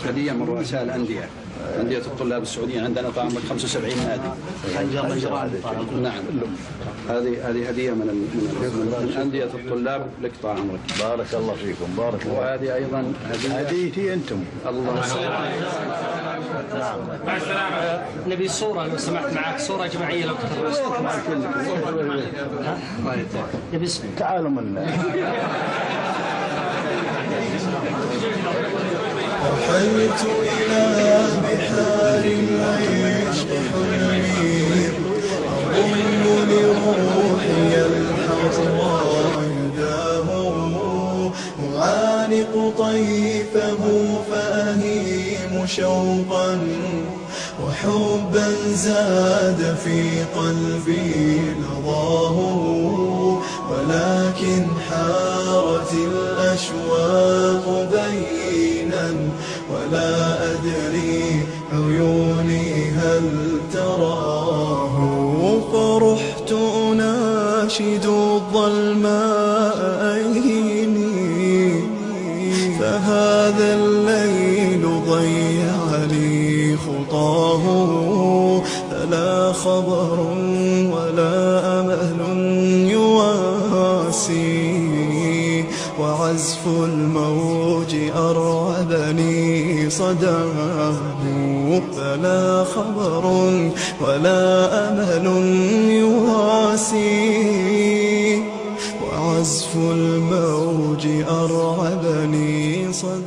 هدية من رؤساء الأندية، أندية الطلاب السعوديين. عندنا طال عمرك 75 نادي. نعم، هذه هدية من أندية الطلاب لك طال عمرك. بارك الله فيكم، بارك الله. وهذه أيضا هديتي أنتم. الله. نعم. مع السلامة. نبي صورة لو سمحت، معك صورة جماعية لو كتبت. نبي تعالوا منا. رحلت إلى بحار العشق حلمي، أضم لروحي الحضراء يداه، أعانق طيفه فأهيم شوقا وحبا زاد في قلبي نضاه، ولكن حارت الأشواق بينا ولا أدري عيوني هل تراه، فرحت أناشد الظلماء أيني، فهذا الليل ضيع لي خطاه، فلا خبر ولا أمل يواسي، وعزف الموج أرعبني صداه، فلا خبر ولا أمل يواسي، وعزف الموج أرعبني صداه.